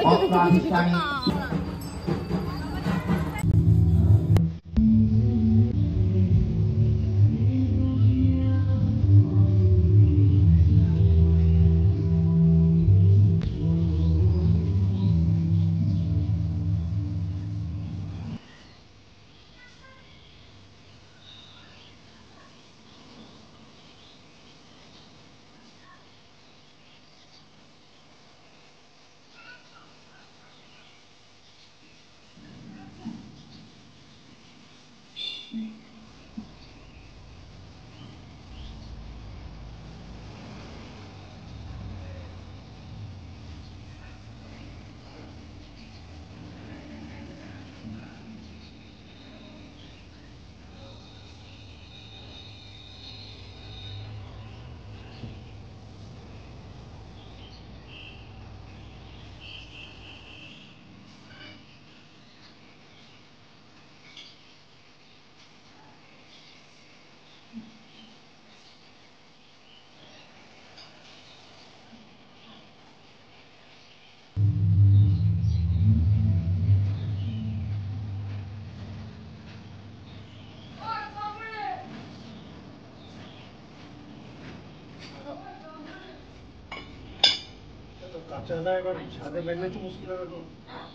অত্রাধিষ্ঠানে चलना है पर सादे बैठने की मुश्किल है तो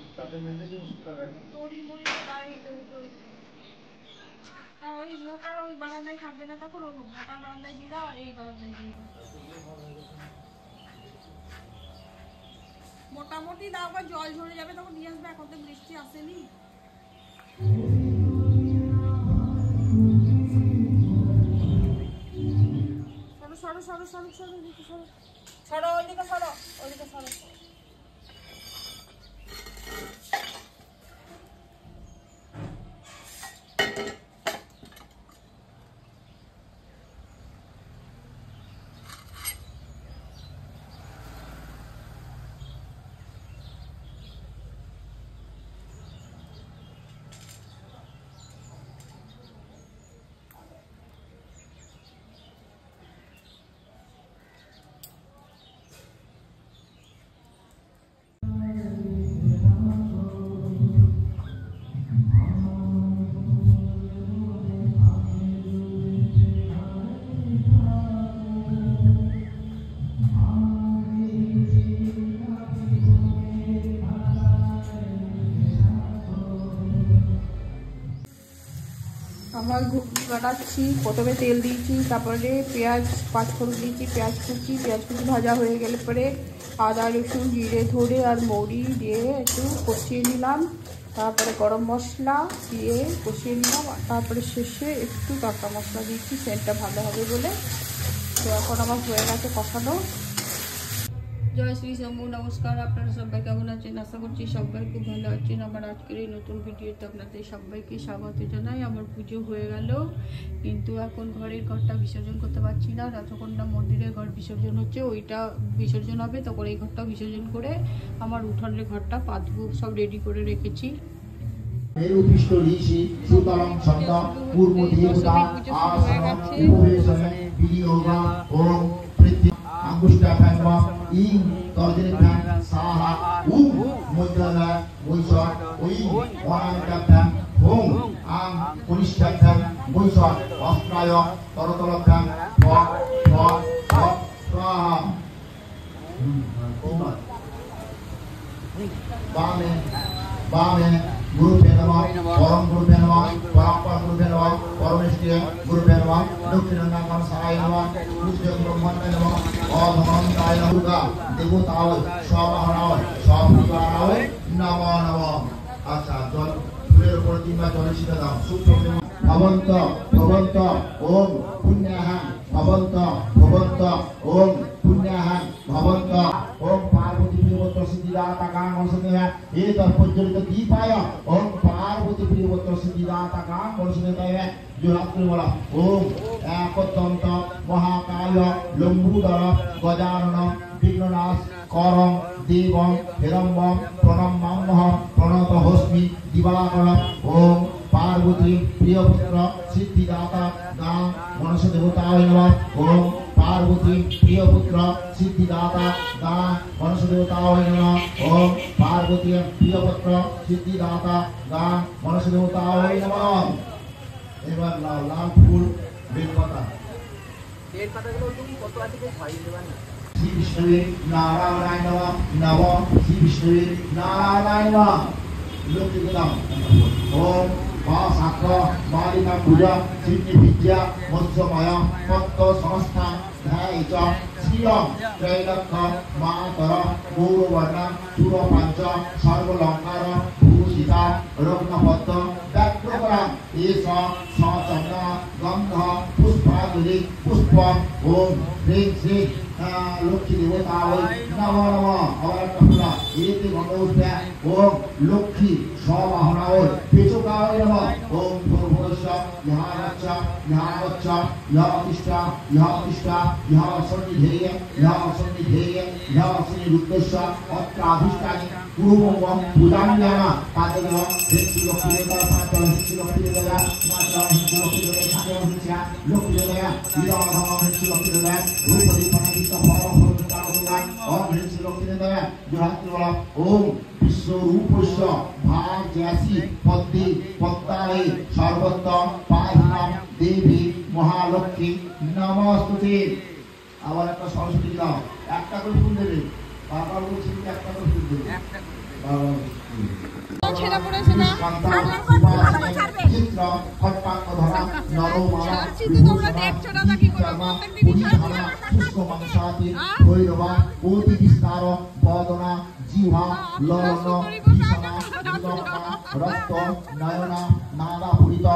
सादे बैठने की मुश्किल है तोड़ी मोड़ी लगाई तो ওই মোটা ওই বারান্দায় থাকবে না তখন ওই মোটা বারান্দায় দিয়ে দাও আর এই বারান্দায় দিয়ে দাও মোটামুটি দাও আবার জল ঝরে যাবে তখন নিয়ে আসবে এখন তো বৃষ্টি আসেনি সরো সরো সরো সরো সরো সরো ওইদিকে সরো ওইদিকে সরো আমার ঘুগনি বানাচ্ছি প্রথমে তেল দিয়েছি তারপরে পেঁয়াজ পাঁচফোড়ন দিয়েছি পেঁয়াজ কুচি ভাজা হয়ে গেলে পরে আদা রসুন জিরে ধরে আর মৌরি দিয়ে একটু কষিয়ে নিলাম তারপরে গরম মশলা দিয়ে কষিয়ে নিলাম তারপরে শেষে একটু কাঁচা মশলা দিয়েছি সেন্টটা ভালো হবে বলে তো এখন আমার হয়ে গেছে কষানো জয় শ্রী শম্ভু নমস্কার আপনারা সবাই কেমন আছেন আশা করছি সবাই খুব ভালো আছেন আমার আজকের এই নতুন ভিডিওতে আপনাদের সবাইকে স্বাগত জানাই আমার পুজো হয়ে গেল কিন্তু এখন ঘরটা বিসর্জন করতে পারছি না যতক্ষণ না মন্দিরের ঘর বিসর্জন হচ্ছে ওইটা বিসর্জন হবে তখন এই ঘরটা বিসর্জন করে আমার উঠানের ঘরটা পাতবো সব রেডি করে রেখেছি মেরুপিষ্ট ঋষি সুতলং ছন্দ পূর্ব দেবতা আসনং উপবেশনে বিনিয়োগা ওম পৃথ্বী আঙ্গুষ্টাভ্যাম ইং তর্জনীভ্যাম সাহা উং মুদ্রালা বৈশট ওই অনামিকাভ্যাম হোম আং কনিষ্ঠাভ্যাম বৈশট অস্ত্রায় করতলভ্যাম ফট ফট ফট স্বাহা বামে বামে गुरुभ्यो नमः परम गुरुभ्यो नमः परापर गुरुभ्यो नमः परमेश्वर गुरुभ्यो नमः दक्षिणानां साय नमः पूज्य ब्रह्मण्य नमः अधमन्ताय नमः देवताय स्वाहाराय स्वाभिकाराय नमो नमः अच्छा जल ফুলের উপর তিনবার জল ছিটা দাও সুপ্রভু ভবন্ত ভবন্ত ওম পুণ্যাহং ভবন্ত ভবন্ত ওম পুণ্যাহং ভবন্ত ওম পার্বতী প্রিয়বত্র সিদ্ধিদাতা কাং বলসনে এই তৎপর্যন্ত দীপায় ওম পার্বতী প্রিয়বত্র সিদ্ধিদাতা কাং বলসনে তাই জোরাত্রি বলা ওম একদন্ত মহাকায় লম্বুদর গজানন বিঘ্ননাশ করম দেবম হিরম্বম প্রণম্যামহ প্রণত হস্মি দিবাকর ওম पार्वती प्रियपुत्र सिद्धिदाता गां गणेश देवताय नमः ओम पार्वती प्रियपुत्र सिद्धिदाता गां गणेश देवताय नमः ओम पार्वती प्रियपुत्र सिद्धिदाता गां गणेश देवताय नमः। এবার লাল লাল ফুল বেলপাতা বেলপাতাগুলো তুমি কত আছে কে খাইয়ে দেবা না শ্রী বিষ্ণুবে নারায়ণ নম শ্রী বিষ্ণুবে নারায়ণ লক্ষ্মী গুলাম ওম মা সাক্ষ মালিকা পূজা সিদ্ধি বিদ্যা মৎস্যময় তত্ত্ব সংস্থা ধ্যায় চ শ্রীয়ং ত্রৈলক্ষ মাতর গৌরবর্ণ সুরপাঞ্চ সর্বলঙ্কার ভূষিতা রত্নপদ্ম ব্যক্তকরা এষ সচন্দ গন্ধ পুষ্পাঞ্জলি পুষ্প ওম হ্রিং শ্রী লক্ষ্মী দেবতায় নমো নমঃ। আবার একটা ফুলা এতে গন্ধ ওম লক্ষ্মী স্ববাহনায় পেচকায় নমঃ ওম ভূর্ভুবস্য ইহা গচ্ছ ইহা গচ্ছ ইহা অতিষ্ঠা ইহা অতিষ্ঠা ইহা সন্নিধেয় ইহা সন্নিধেয় ইহা সন্নিরুদ্ধস্য অত্র অধিষ্ঠানি পূর্বং পূজাঞ্জনা পাদং হেসি লক্ষ্মী দেবতা পাঁচল হেসি লক্ষ্মী দেবতা পাঁচল হেসি লক্ষ্মী দেবতা সাতল হেসি লক্ষ্মী দেবতা বিরহ হেসি লক্ষ্মী দেবতা রূপদি পণ্ডিত ভব ভব ওম হেসি লক্ষ্মী দেবতা জহাতি বলা ওম বিশ্বরূপস্য ভাগ জ্যাসি পদ্মে পদ্মায়ে সর্বত্র পাহিনাম দেবী মহালক্ষ্মী নমস্তুতে। আবার একটা সরস্বতী দাও একটা করে ফুল দেবে বারবার বলছি একটা করে ফুল দেবে বারবার ছেড়ে পড়েছে না চিত্র খট্টাঙ্গ ধরা নরমালা তোমরা দেখছো না কি করে প্রত্যেকদিন ছাড়ছি পুষ্প মাংসাতি ভৈরবা অতি বিস্তার বদনা জিহ্বা ললন ভীষণা রক্ত নয়না নাদা পূরিত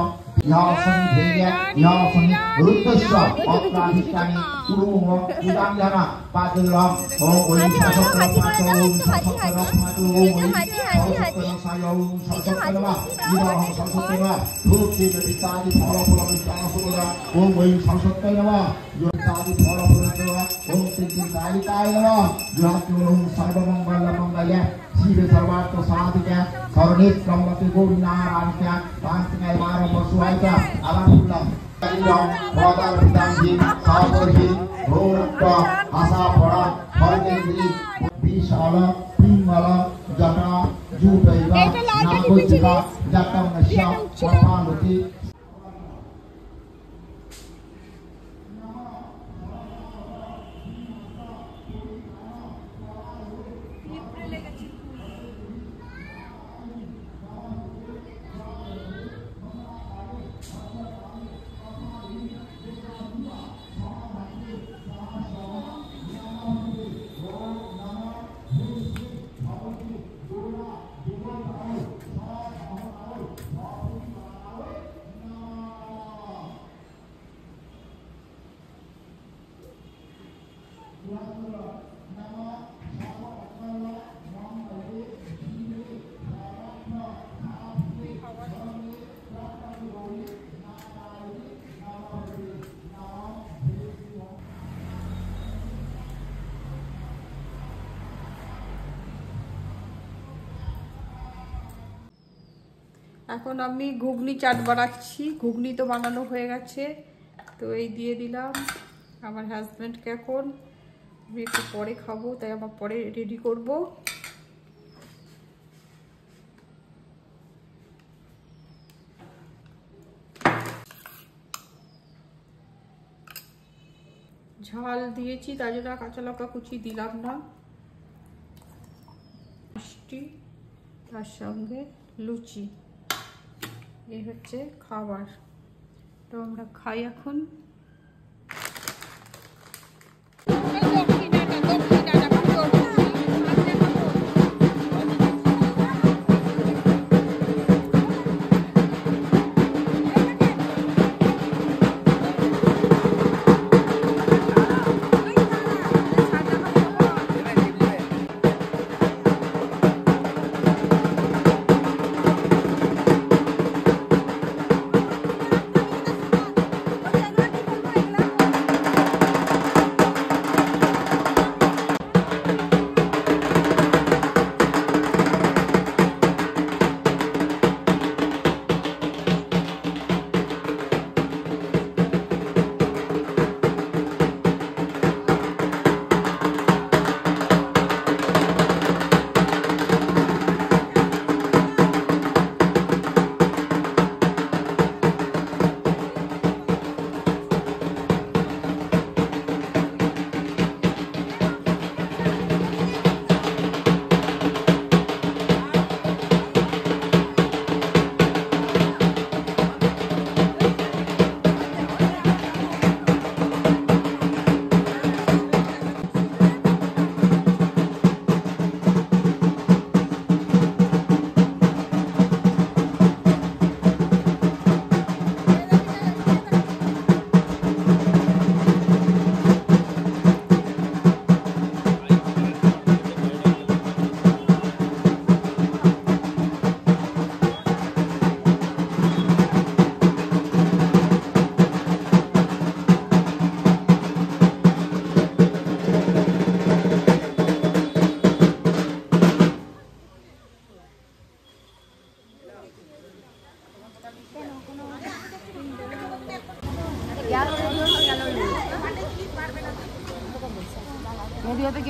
ইহা সন্নিধেয় ইহা সন্নিরুদ্ধস্য অত্রাধিষ্ঠানি কুরুম পূজাঞ্জনা পাদুলম ওম ওই শাসকর পাঁচ ওম শাসকর পাঁচ ওম শাসকর সায় ওম শাসকর নমঃ বিরহ শাসকর নমঃ ধূপতি বিতাদি ফল ফল বিষ্ণুসুরা ওম ওই শাসকর নমঃ যোগতাদি ফল ফল নমঃ ওম সিদ্ধিদায়িকায় নমঃ জহাতি ওম সর্বমঙ্গল মঙ্গলে শিবে সর্বার্থ সাধিকা শরণে ত্রম্বকে গৌরী নারায়ণকে পাঁচকায় বারো পশুয়াইকা আবার বললাম বদার বিদাঙ্গি সাপরহি ঘোরত্ব আশা পড়া ফলকেন্দ্রী বিশাল পিঙ্গল জটা জুটৈবা নাগোজিকা জাতম নশ্য কপালতি এখন আমি ঘুগনি চাট বানাচ্ছি। ঘুগনি তো বানানো হয়ে গেছে, তো এই দিয়ে দিলাম আমার হাজব্যান্ডকে। এখন আমি একটু পরে খাবো, তাই আমার পরে রেডি করব। ঝাল দিয়েছি, তার জন্য কাঁচা লঙ্কা কুচি দিলাম না। মিষ্টি তার সঙ্গে লুচি, এই হচ্ছে খাবার। তো আমরা খাই এখন।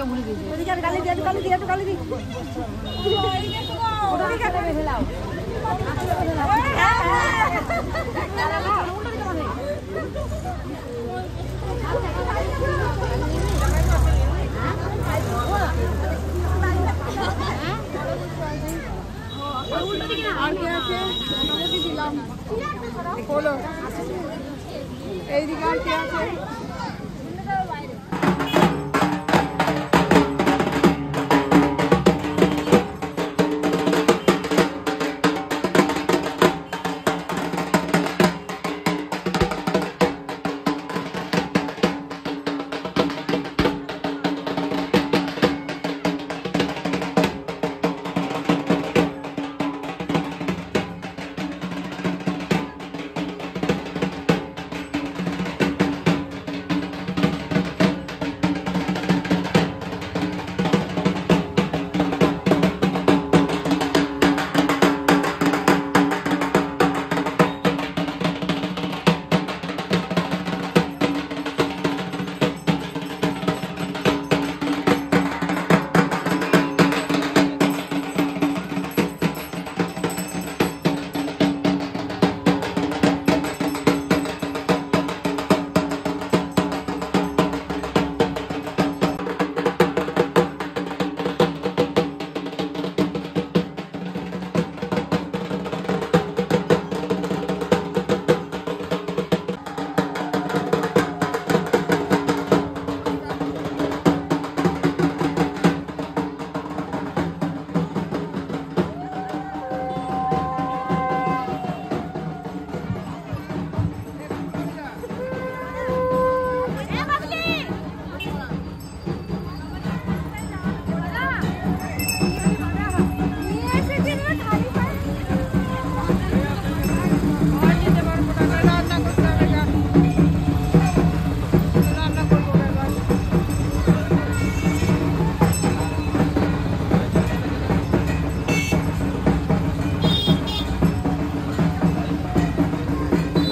দিকে ভুলে গেছে। এইদিকে আর কে আছে?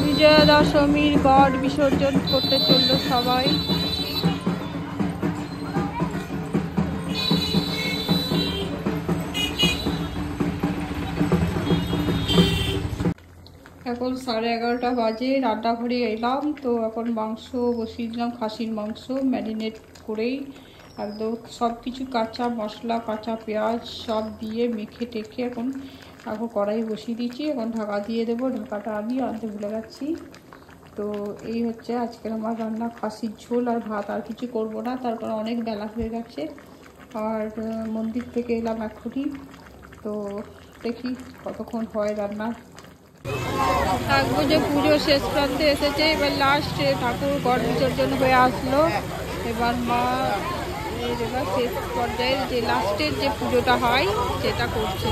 বিজয়া দশমীর গড় বিসর্জন করতে চললো সবাই। এখন 11:30 বাজে, রান্নাঘরে এলাম। তো এখন মাংস বসিয়ে দিলাম, খাসির মাংস ম্যারিনেট করেই একদম সব কিছু কাঁচা মশলা কাঁচা পেঁয়াজ সব দিয়ে মেখে টেখে এখন কড়াই বসিয়ে দিয়েছি। এখন ঢাকা দিয়ে দেবো, ঢাকাটা আমি আনতে ভুলে গেছি। তো এই হচ্ছে আজকের আমার রান্না, খাসির ঝোল আর ভাত, আর কিছু করব না, তারপর অনেক বেলা হয়ে গেছে। আর মন্দির থেকে এলাম এখনই, তো দেখি কতক্ষণ হয় রান্না। থাকবো যে পুজো শেষ প্রান্তে এসেছে, এবার লাস্ট ঠাকুর গড় বিসর্জন হয়ে আসলো। এবার মা এবার শেষ পর্যায়ে যে লাস্টের যে পুজোটা হয় সেটা করছে।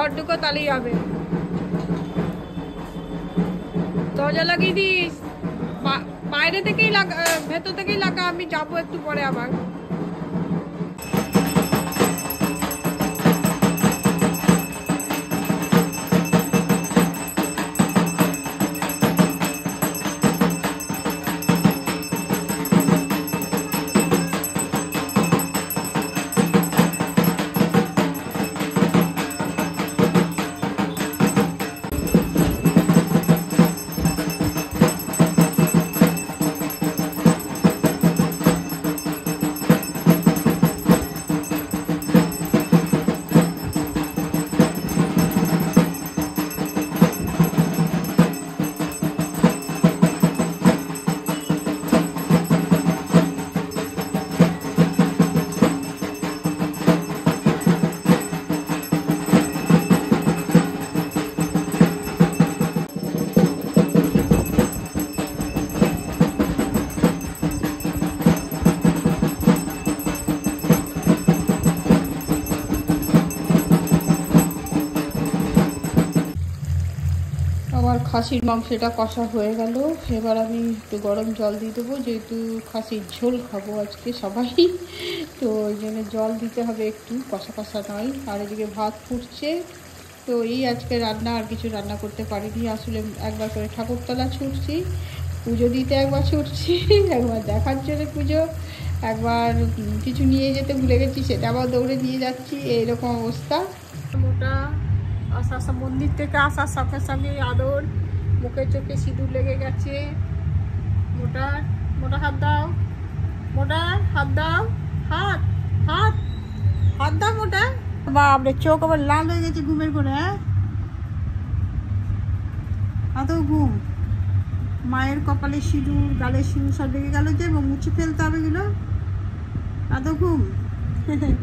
ঘর ঢুকো তাহলেই হবে। দরজা লাগিয়ে দিস, বাইরে থেকেই লাগা, ভেতর থেকেই লাগা, আমি যাবো একটু পরে আবার। আমার খাসির মাংসটা কষা হয়ে গেল। এবার আমি একটু গরম জল দিয়ে দেবো, যেহেতু খাসির ঝোল খাবো আজকে সবাই, তো ওই জন্য জল দিতে হবে একটু, কষা কষা নয়। আর এদিকে ভাত ফুটছে। তো এই আজকে রান্না, আর কিছু রান্না করতে পারিনি। আসলে একবার করে ঠাকুরতলা ছুটছি, পুজো দিতে একবার ছুটছি, একবার দেখার জন্য পুজো, একবার কিছু নিয়ে যেতে ভুলে গেছি, সেটা আবার দৌড়ে নিয়ে যাচ্ছি, এইরকম অবস্থা। মোটা আসার মন্দির থেকে আসার সঙ্গে সঙ্গে আদর, মুখে চোখে সিঁদুর লেগে গেছে। মোটা মোটা হাত দাও, মোটা হাত দাও, হাত হাত হাত দাও মোটা। বাপরে, চোখ আবার লাল হয়ে গেছে ঘুমের করে। হ্যাঁ, এত ঘুম। মায়ের কপালে সিঁদুর, গালে সিঁদুর সব লেগে গেল যে, মুছে ফেলতে হবে এগুলো, এত ঘুম।